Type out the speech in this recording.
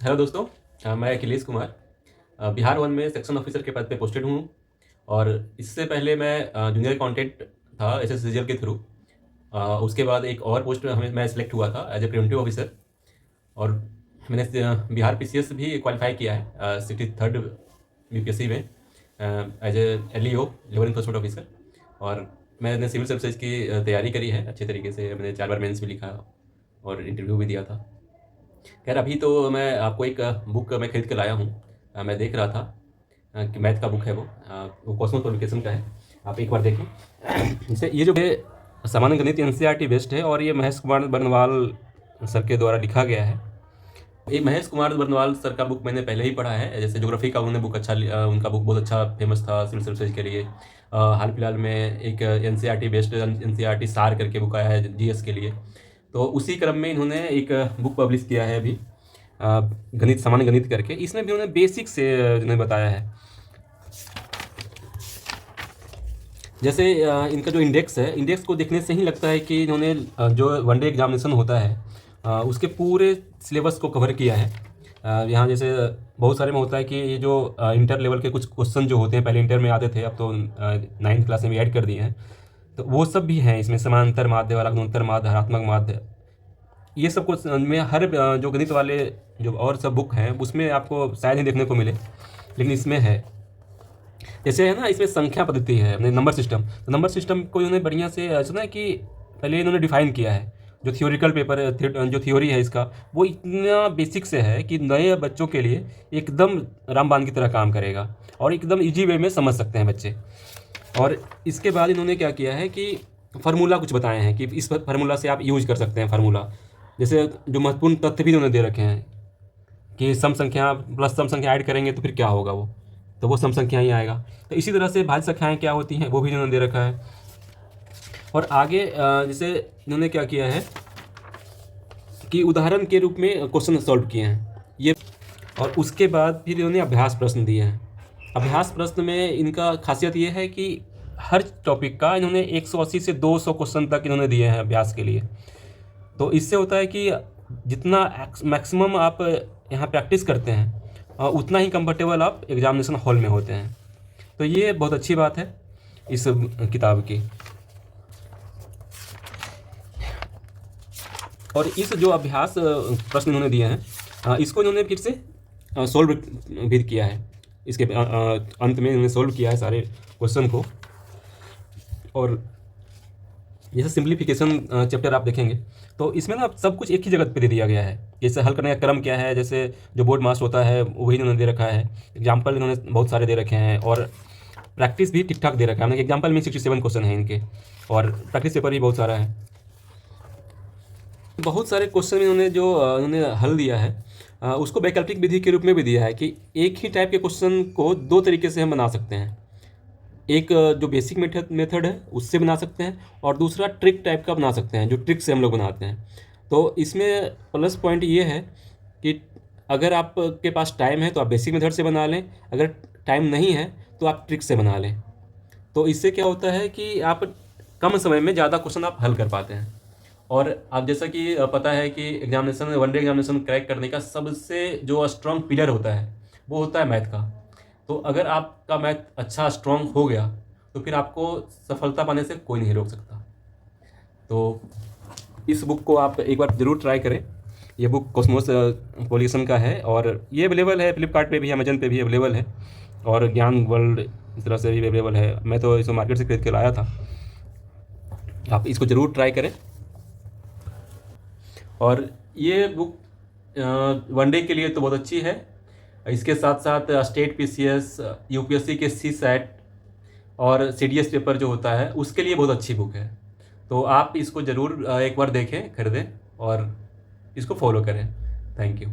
Hello दोस्तों। मैं Akhilesh Kumar Bihar one में सेक्शन ऑफिसर के पद पे पोस्टेड हूँ। और इससे पहले मैं जूनियर अकाउंटेंट था एसएससीजीएल के थ्रू। उसके बाद एक और पोस्ट में मैं सिलेक्ट हुआ था एज ए प्रिवेंटिव ऑफिसर। और मैंने बिहार पीसीएस भी क्वालिफाई किया है 63rd बीपीएससी में as a LEO labour enforcement officer. और मैंने सिविल सर्विसेज की तैयारी करी है अच्छे तरीके से। मैंने 4 बार मेंस भी लिखा और इंटरव्यू भी दिया था। खैर अभी तो मैं आपको एक बुक मैं खरीद के लाया हूँ। मैं देख रहा था कि मैथ का बुक है वो कॉस्मोस पब्लिकेशन का है। आप एक बार देखें। जैसे ये जो है सामान्य गणित एनसीईआरटी बेस्ड है और ये महेश कुमार बर्नवाल सर के द्वारा लिखा गया है। ये महेश कुमार बर्नवाल सर का बुक मैंने पहले ही पढ़ा है। जैसे ज्योग्राफी का उन्होंने बुक उनका बुक बहुत अच्छा फेमस था सिविल सर्विसेज के लिए। हाल फिलहाल में एक एनसीईआरटी बेस्ड एनसीईआरटी सार करके बुक आया है जीएस के लिए। तो उसी क्रम में इन्होंने एक बुक पब्लिश किया है अभी गणित सामान्य गणित करके। इसमें भी उन्होंने बेसिक से इन्होंने बताया है। जैसे इनका जो इंडेक्स है, इंडेक्स को देखने से ही लगता है कि इन्होंने जो वनडे एग्जामिनेशन होता है उसके पूरे सिलेबस को कवर किया है। यहाँ जैसे बहुत सारे में होता है कि ये जो इंटर लेवल के कुछ क्वेश्चन जो होते हैं पहले इंटर में आते थे, अब तो 9th क्लास में भी ऐड कर दिए हैं, तो वो सब भी हैं इसमें। समानांतर माध्य वाला, गुणोत्तर माध्य, हरात्मक माध्य, ये सब कुछ में हर जो गणित वाले जो और सब बुक हैं उसमें आपको शायद ही देखने को मिले, लेकिन इसमें है। जैसे है ना, इसमें संख्या पद्धति है, नंबर सिस्टम। तो नंबर सिस्टम को इन्होंने बढ़िया से सुना है कि पहले इन्होंने डिफाइन किया है। जो थियोरिकल पेपर जो थ्योरी है इसका, वो इतना बेसिक से है कि नए बच्चों के लिए एकदम रामबाण की तरह काम करेगा और एकदम इजी वे में समझ सकते हैं बच्चे। और इसके बाद इन्होंने क्या किया है कि फार्मूला कुछ बताए हैं कि इस फार्मूला से आप यूज कर सकते हैं फार्मूला। जैसे जो महत्वपूर्ण तथ्य भी इन्होंने दे रखे हैं कि सम संख्या प्लस सम संख्या ऐड करेंगे तो फिर क्या होगा, तो वो सम संख्या ही आएगा। तो इसी तरह से भाज्य संख्याएँ क्या होती हैं वो भी इन्होंने दे रखा है। और आगे जैसे इन्होंने क्या किया है कि उदाहरण के रूप में क्वेश्चन सॉल्व किए हैं ये। और उसके बाद फिर इन्होंने अभ्यास प्रश्न दिए हैं। अभ्यास प्रश्न में इनका खासियत ये है कि हर टॉपिक का इन्होंने 180 से 200 क्वेश्चन तक इन्होंने दिए हैं अभ्यास के लिए। तो इससे होता है कि जितना मैक्सिमम आप यहाँ प्रैक्टिस करते हैं उतना ही कंफर्टेबल आप एग्जामिनेशन हॉल में होते हैं। तो ये बहुत अच्छी बात है इस किताब की। और इस जो अभ्यास प्रश्न इन्होंने दिए हैं इसको इन्होंने फिर से सॉल्व भी किया है। इसके अंत में इन्होंने सॉल्व किया है सारे क्वेश्चन को। और जैसे सिंप्लीफिकेशन चैप्टर आप देखेंगे तो इसमें ना सब कुछ एक ही जगह पे दे दिया गया है। जैसे हल करने का क्रम क्या है, जैसे जो बोर्ड मास्ट होता है वही इन्होंने दे रखा है। एग्जाम्पल इन्होंने बहुत सारे दे रखे हैं और प्रैक्टिस भी ठीक ठाक दे रखा है। एग्जाम्पल में 67 क्वेश्चन हैं इनके और प्रैक्टिस पेपर भी बहुत सारा है। बहुत सारे क्वेश्चन इन्होंने जो इन्होंने हल दिया है उसको वैकल्पिक विधि के रूप में भी दिया है कि एक ही टाइप के क्वेश्चन को 2 तरीके से हम बना सकते हैं। एक जो बेसिक मेथड है उससे बना सकते हैं और दूसरा ट्रिक टाइप का बना सकते हैं, जो ट्रिक से हम लोग बनाते हैं। तो इसमें प्लस पॉइंट ये है कि अगर आपके पास टाइम है तो आप बेसिक मेथड से बना लें, अगर टाइम नहीं है तो आप ट्रिक से बना लें। तो इससे क्या होता है कि आप कम समय में ज़्यादा क्वेश्चन आप हल कर पाते हैं। और आप जैसा कि पता है कि एग्जामिनेशन वनडे एग्जामिनेशन क्रैक करने का सबसे जो स्ट्रॉन्ग पिलर होता है वो होता है मैथ का। तो अगर आपका मैथ अच्छा स्ट्रॉन्ग हो गया तो फिर आपको सफलता पाने से कोई नहीं रोक सकता। तो इस बुक को आप एक बार ज़रूर ट्राई करें। ये बुक कॉस्मोस पब्लिकेशन का है और ये अवेलेबल है फ्लिपकार्ट पे भी, अमेजन पे भी अवेलेबल है और ज्ञान वर्ल्ड इस तरह से भी अवेलेबल है। मैं तो इसे मार्केट से खरीद के लाया था। आप इसको ज़रूर ट्राई करें। और ये बुक वनडे के लिए तो बहुत अच्छी है। इसके साथ साथ स्टेट पीसीएस, यूपीएससी के सीसैट और सीडीएस पेपर जो होता है उसके लिए बहुत अच्छी बुक है। तो आप इसको ज़रूर एक बार देखें, खरीदें और इसको फॉलो करें। Thank you.